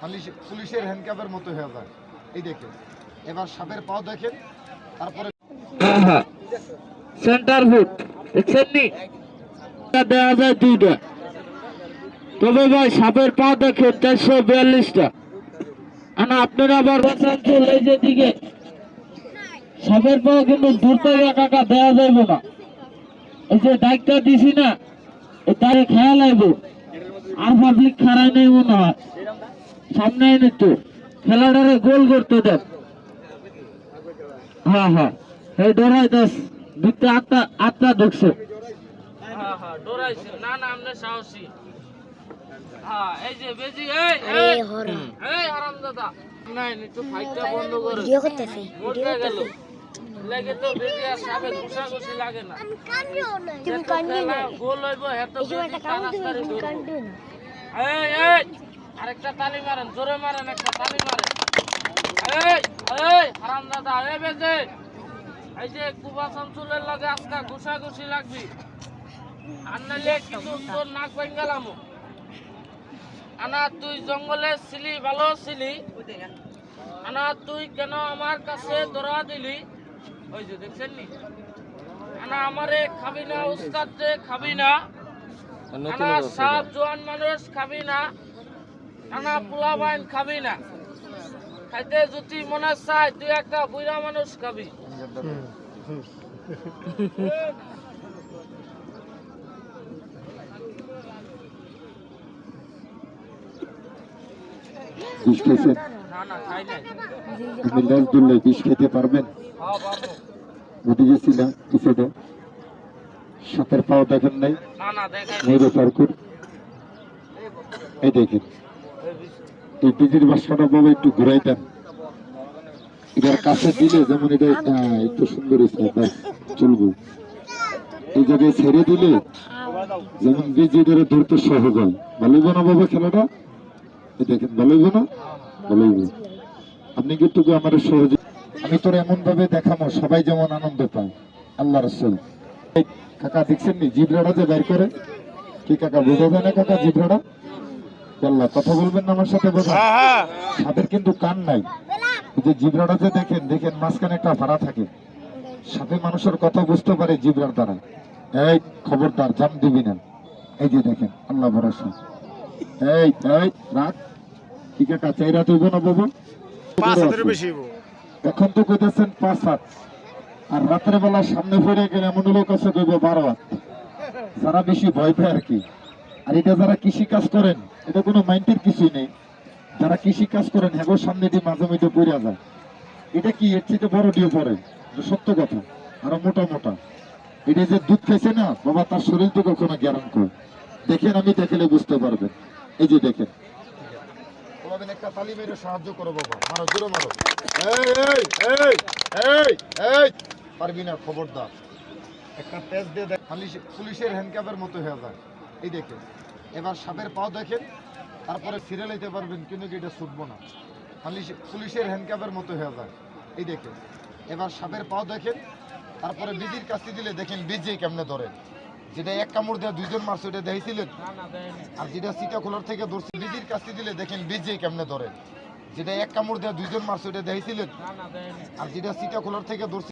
পুলিশের হ্যান্ডকাপের মতো হয়ে যায়। এই দেখেন, এবার সাপের পাও দেখেন, তারপরে সেন্টার ফুট দেখছেন নি দেওয়া যায় 2টা। তবে ভাই সাপের পা দেখেন 442টা। আর আপনারা আবার চলে যেদিকে সাপের পা কিন্তু দূর থেকে কাকা দেওয়া যাইব না। এই যে ডাইকটা দিছি না, তারে খেয়াল আইব। আর পাবলিক খারাই নেই মনে হয়, সামনে এনে তো খেলাটারে গোল করতে দেন। হ্যাঁ হ্যাঁ, এই ডরাই দাস দিতে আটটা ঢুকছে। হ্যাঁ হ্যাঁ ডরাইছে না না, আমরা সাহসী। হ্যাঁ এই যে বেজি এই হারামজাদা নাই একটু ফাইটটা বন্ধ করে ভিডিও করতেছে মোটকা গেল লাগে তো বেজি আর সাবে ঘুষাঘুষি লাগে না। তুমি কান্দি না, গোল হইব এত এই সময় একটা কাউন্ট দিবে, তুমি কান্দি না। এই এই আরেকটা তালি মারেন, জোরে মারেন, একটা তালি মারেন। এই এই হারামজাদা এই বেজি, এই যে কুবা শামসুলের লাগে আজকে ঘুষাঘুষি লাগবি, আর নাইলে কিন্তু তোর নাক ভাঙ্গালাম। আনা তুই জঙ্গলে ছিলি, ভালো ছিলি, আনা তুই কেন আমার কাছে ধরা দিলি? ওই যে দেখছেন নি, আনা আমারে খাবি না, উস্তাদ রে খাবি না, আনা সাপ জোয়ান মানুষ খাবি না, আনা পোলা বাইন খাবি না। খাইতে যদি মনে চায় তুই একটা বুড়া মানুষ খাবি। বিষ খেয়েছেন? না না খাই নাই। আপনি লেজ দিলে বিষ খেতে পারবেন? হ্যাঁ বাবু। বুঝে গেছিলাম কিছুটা। সাপের পাও দেখেন নাই? না না দেখাই ময়ূর পার্কুর এই দেখেন, এই বিজির বাসাটা বাবা একটু ঘুরাই দেন। এটার কাছে দিলে যেমন এটা একটু সুন্দর হয়েছে, চলবো। এই জায়গায় ছেড়ে দিলে যেমন বিজি ধরে ধরতে সহজ হয়। ভালোই না বাবা খেলাটা? এই দেখেন, ভালোই না? ভালোই। আপনি কিন্তু আমার সহজে, আমি তোর এমন ভাবে দেখাবো সবাই যেমন আনন্দ পায়। আল্লাহ রাসূল কাকা দেখছেন নি জিব্রাটা যে বের করে? কি কাকা বোঝা যায় না কাকা জিব্রাটা? আল্লাহ কথা বলবেন না আমার সাথে? বোঝা সাপের কিন্তু কান নাই। এই যে জিব্রাটা যে দেখেন, দেখেন মাঝখানে একটা ভাড়া থাকে। সাপে মানুষের কথা বুঝতে পারে জিব্রার দ্বারা। এই খবরদার জাম দিবি না। এই যে দেখেন, আল্লাহ ভরসা। এই এই রাখ, কি কাকা চাইরা তুইব না বাবু? এখন তো কইতেছেন 5 হাত, আর রাতের বেলা সামনে ফিরে গেলে এমন লোক আছে কইব 12 হাত। যারা বেশি ভয় পায় আর কি। আর এটা যারা কৃষি কাজ করেন, এটা কোনো মাইন্ডের কিছুই নেই। যারা কৃষি কাজ করেন হ্যাঁ সামনে দিয়ে মাঝে মাঝে পড়ে যায়। এটা কি এর চেয়ে বড় দিয়ে পড়ে? সত্য কথা, আরো মোটা মোটা। এটা যে দুধ খাইছে না বাবা, তার শরীর তো কখনো জ্ঞান করে দেখেন, আমি দেখলে বুঝতে পারবেন। এই যে দেখেন, একটা তালি মেরে সাহায্য করো বাবা, মারো জোরে মারো। এই এই এই এই এই পারবি না, খবরদার। একটা পেজ দিয়ে দেখ, পুলিশের হ্যান্ডকাপের মতো হয়ে যায়। এই দেখেন, এবার সাপের পাও দেখেন, তারপরে ফিরে লইতে পারবেন, কিন্তু এটা ছুটবো না। পুলিশের হ্যান্ডকাপের মতো হয়ে যায়। এই দেখেন, এবার সাপের পাও দেখেন, তারপরে বিজির কাছে দিলে দেখেন বিজি কেমনে ধরে। যেটা এক কামড় দেওয়া 2 জন মারছে ওটা দেখেছিলেন? আর যেটা সিটা খোলার থেকে ধরছে বিজির কাছে দিলে দেখেন বিজি কেমনে ধরে। যেটা এক কামড় দেওয়া 2 জন মারছে ওটা দেখেছিলেন? আর যেটা সিটা খোলার থেকে ধরছে